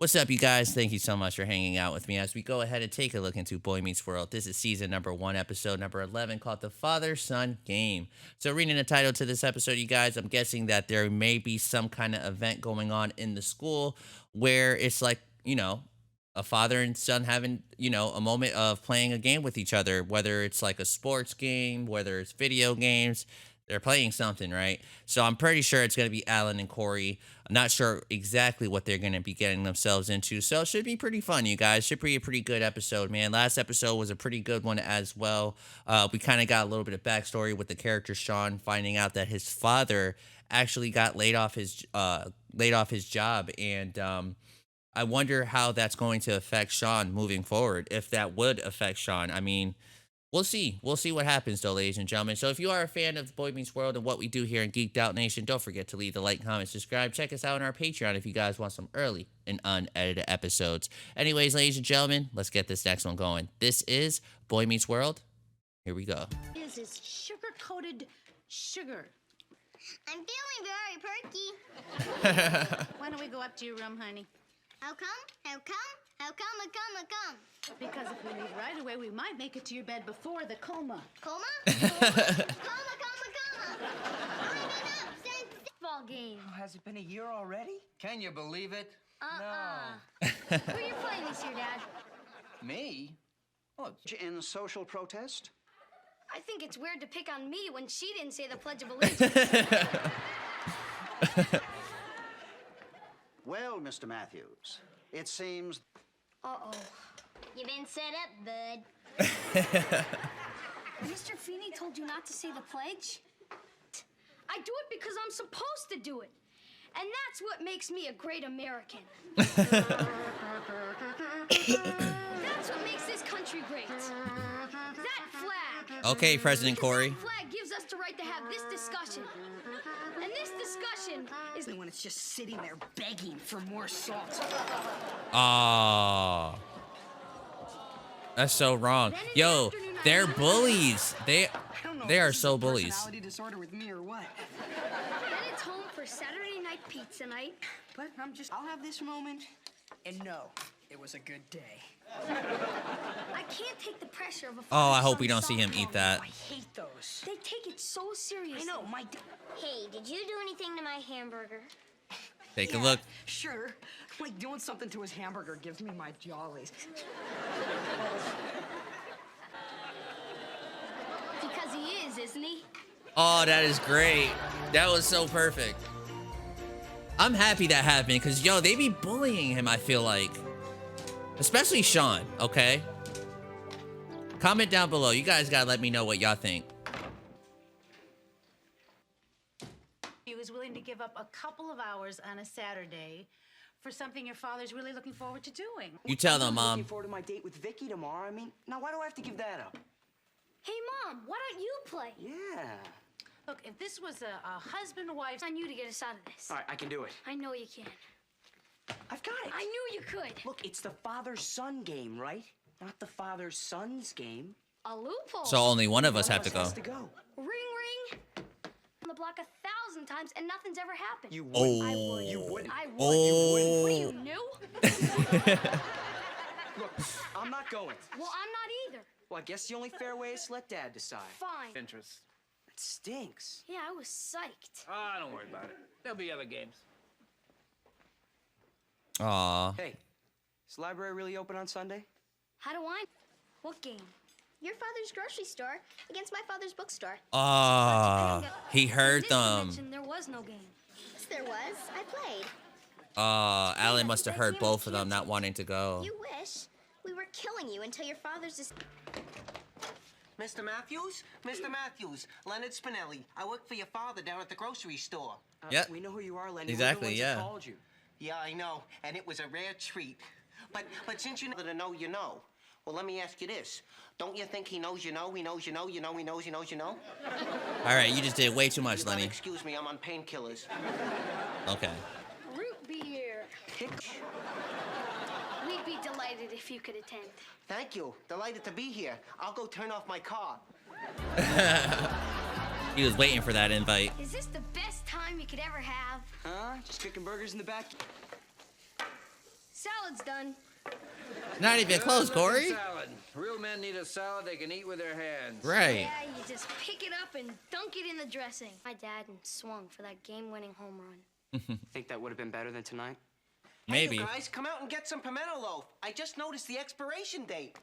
What's up, you guys? Thank you so much for hanging out with me as we go ahead and take a look into Boy Meets World. This is season number 1, episode number 11, called The Father Son Game. So, reading the title to this episode, you guys, I'm guessing that there may be some kind of event going on in the school where it's like, a father and son having, a moment of playing a game with each other, whether it's like a sports game, whether it's video games. They're playing something, right? So I'm pretty sure it's going to be Alan and Corey. I'm not sure exactly what they're going to be getting themselves into. So it should be pretty fun, you guys. Should be a pretty good episode, man. Last episode was a pretty good one as well. We kind of got a little bit of backstory with the character Sean finding out that his father actually got laid off his job, and I wonder how that's going to affect Sean moving forward. If that would affect Sean, I mean, we'll see. We'll see what happens, though, ladies and gentlemen. So, if you are a fan of Boy Meets World and what we do here in Geeked Out Nation, don't forget to leave the like, comment, subscribe. Check us out on our Patreon if you guys want some early and unedited episodes. Anyways, ladies and gentlemen, let's get this next one going. This is Boy Meets World. Here we go. This is sugar-coated sugar. I'm feeling very perky. Why don't we go up to your room, honey? How come? How come? How come? How come? Because if we leave right away, we might make it to your bed before the coma. Coma? Coma, coma. I've been up since football game. Oh, has it been a year already? Can you believe it? Who are you playing this year, Dad? Me? Oh, In social protest? I think it's weird to pick on me when she didn't say the Pledge of Allegiance. Well, Mr. Matthews, it seems... Uh-oh. You've been set up, bud. Mr. Feeney told you not to say the pledge? I do it because I'm supposed to do it. And that's what makes me a great American. That's what makes this country great. That flag. Okay, President Corey. That flag gives us the right to have this discussion. And this discussion is When it's just sitting there begging for more salt. Aw. That's so wrong. Yo, they're bullies. They are so bullies. Personality disorder with me or what? then it's home for Saturday night pizza night. But I'll have this moment. And no, it was a good day. I can't take the pressure of a Oh, I hope we father-son don't see him softball eat that. I hate those. They take it so seriously. I know, Hey, did you do anything to my hamburger? Take a look. Sure. Like doing something to his hamburger gives me my jollies. Because he is, isn't he? Oh, that is great. That was so perfect. I'm happy that happened because, yo, they be bullying him, I feel like. Especially Sean, okay? Comment down below. You guys gotta let me know what y'all think. He was willing to give up a couple of hours on a Saturday for something your father's really looking forward to doing. You tell them, I'm Mom. looking forward to my date with Vicky tomorrow. I mean, now why do I have to give that up? Hey, Mom, why don't you play? Yeah. Look, if this was a husband-wife... It's on you to get us out of this. All right, I can do it. I know you can. I've got it. I knew you could. Look, it's the father-son game, right? Not the father-son's game. A loophole. So only one of us One have to of go. has to go. Ring, ring. On the block 1,000 times and nothing's ever happened. You would. I would. You would. I would. Oh. What are you, new? Look, I'm not going. Well, I'm not either. Well, I guess the only fair way is to let Dad decide. Fine. interest. That stinks. Yeah, I was psyched. Ah, don't worry about it. There'll be other games. Aw. Hey, is the library really open on Sunday? How do I? What game? Your father's grocery store against my father's bookstore. Aw. He heard Didn't them. mention there was no game. Yes, there was. I played. Alan must have heard both of them not wanting to go. You wish. We were killing you until your father's just... Mr. Matthews? Mr. Matthews, Leonard Spinelli. I work for your father down at the grocery store. Yep. We know who you are, Lenny. Exactly, We're the ones yeah. that called you. Yeah, I know, and it was a rare treat. But since you know to know you know, well, let me ask you this. Don't you think he knows you know, he knows you know, you know, he knows, he knows you know? All right, you just did way too much, You gotta Lenny. excuse me, I'm on painkillers. Okay. Root beer. We'd be delighted if you could attend. Thank you. Delighted to be here. I'll go turn off my car. He was waiting for that invite. Is this the best time you could ever have? Huh? Just cooking burgers in the back? Salad's done. Not even close, Corey. Salad. Real men need a salad they can eat with their hands. Right. Yeah, you just pick it up and dunk it in the dressing. My dad swung for that game-winning home run. Think that would have been better than tonight? Maybe. Hey, you guys, come out and get some pimento loaf. I just noticed the expiration date.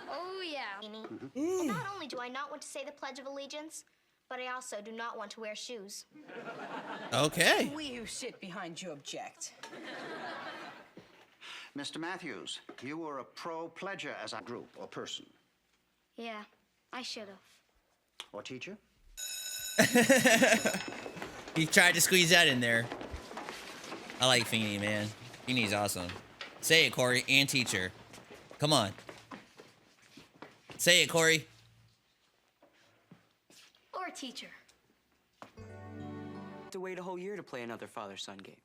Oh, yeah. And not only do I not want to say the Pledge of Allegiance, but I also do not want to wear shoes. Okay. We who sit behind you object. Mr. Matthews, you were a pro-pledger as a group or person. Yeah, I should have. Or teacher? He tried to squeeze that in there. I like Feeney, man. Feeney's awesome. Say it, Corey, and teacher. Come on. Say it, Corey. Or teacher. To wait a whole year to play another father-son game.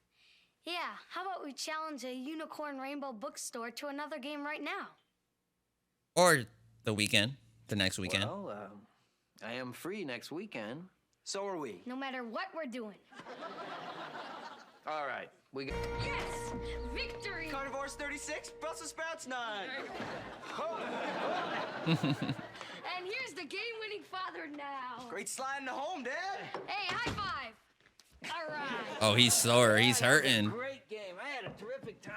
Yeah, how about we challenge a Unicorn Rainbow bookstore to another game right now? Or the weekend. The next weekend. Well, I am free next weekend. So are we. No matter what we're doing. All right. We got... Yes! Victory! Carnivores 36, Brussels sprouts 9. And here's the game-winning father now. Great sliding to home, Dad. Hey, high five! All right. Oh, he's sore. He's hurting. Great game. I had a terrific time.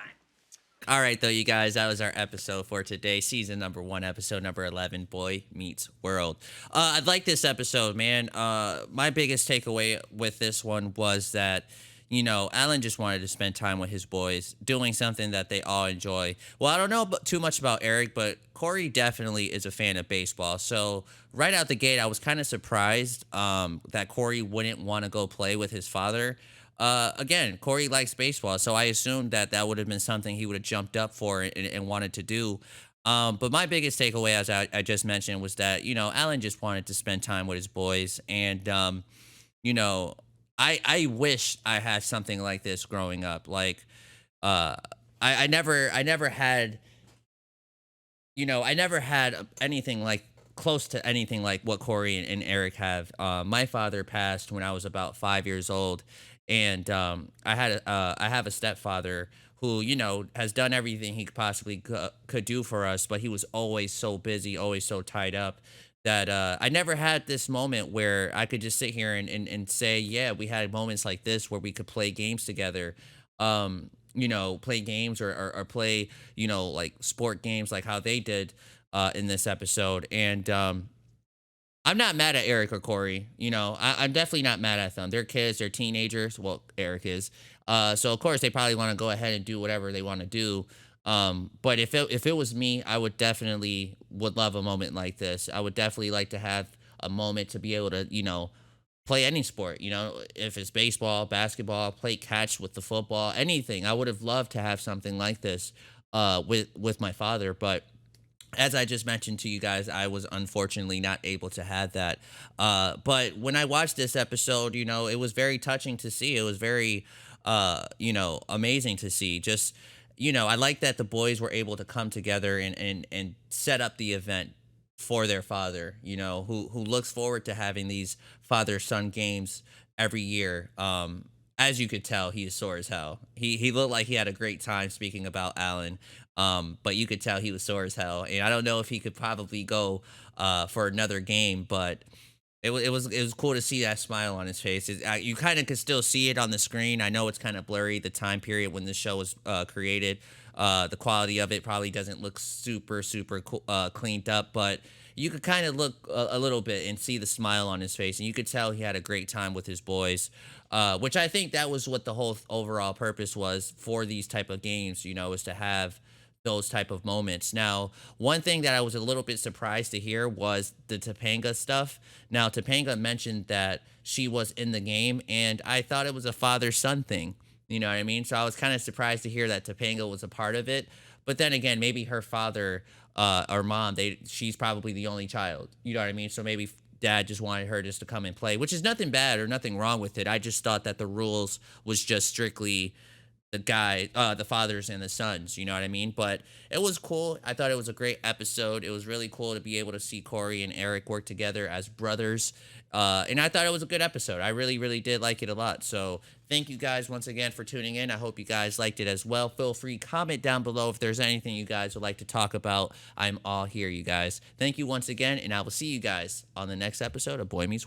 All right, though, you guys, that was our episode for today. Season number 1, episode number 11, Boy Meets World. I'd like this episode, man. My biggest takeaway with this one was that, you know, Alan just wanted to spend time with his boys, doing something that they all enjoy. Well, I don't know too much about Eric, but Corey definitely is a fan of baseball. So right out the gate, I was kind of surprised that Corey wouldn't want to go play with his father. Again, Corey likes baseball, so I assumed that that would have been something he would have jumped up for and wanted to do. But my biggest takeaway, as I just mentioned, was that, you know, Alan just wanted to spend time with his boys. And, you know, I wish I had something like this growing up. Like, I never had, you know, I never had anything like close to anything like what Corey and Eric have. My father passed when I was about 5 years old. And I have a stepfather who, you know, has done everything he possibly could do for us, but he was always so busy, always so tied up that I never had this moment where I could just sit here and say, yeah, we had moments like this where we could play games together, you know, play games or play, you know, like sport games like how they did in this episode. And I'm not mad at Eric or Corey. You know, I'm definitely not mad at them. They're kids. They're teenagers. Well, Eric is. So, of course, they probably want to go ahead and do whatever they want to do. But if it was me, I would definitely would love a moment like this. I would definitely like to have a moment to be able to, you know, play any sport. You know, if it's baseball, basketball, play catch with the football, anything. I would have loved to have something like this with my father. But as I just mentioned to you guys, I was unfortunately not able to have that. But when I watched this episode, you know, it was very touching to see. It was very, you know, amazing to see. Just, you know, I like that the boys were able to come together and set up the event for their father, you know, who looks forward to having these father-son games every year. As you could tell, he is sore as hell. He looked like he had a great time, speaking about Alan. But you could tell he was sore as hell. And I don't know if he could probably go for another game, but it was cool to see that smile on his face. You kind of could still see it on the screen. I know it's kind of blurry, the time period when the show was created. The quality of it probably doesn't look super cleaned up, but you could kind of look a little bit and see the smile on his face, and you could tell he had a great time with his boys, which I think that was what the whole overall purpose was for these type of games, you know, is to have those type of moments. Now, one thing that I was a little bit surprised to hear was the Topanga stuff. Now, Topanga mentioned that she was in the game, and I thought it was a father-son thing. You know what I mean? So I was kind of surprised to hear that Topanga was a part of it. But then again, maybe her father or mom, she's probably the only child. You know what I mean? So maybe dad just wanted her just to come and play, which is nothing bad or nothing wrong with it. I just thought that the rules was just strictly the fathers and the sons, you know what I mean? But it was cool. I thought it was a great episode. It was really cool to be able to see Corey and Eric work together as brothers. And I thought it was a good episode. I really, really did like it a lot. So thank you guys once again for tuning in. I hope you guys liked it as well. Feel free, comment down below if there's anything you guys would like to talk about. I'm all here, you guys. Thank you once again, and I will see you guys on the next episode of Boy Meets World.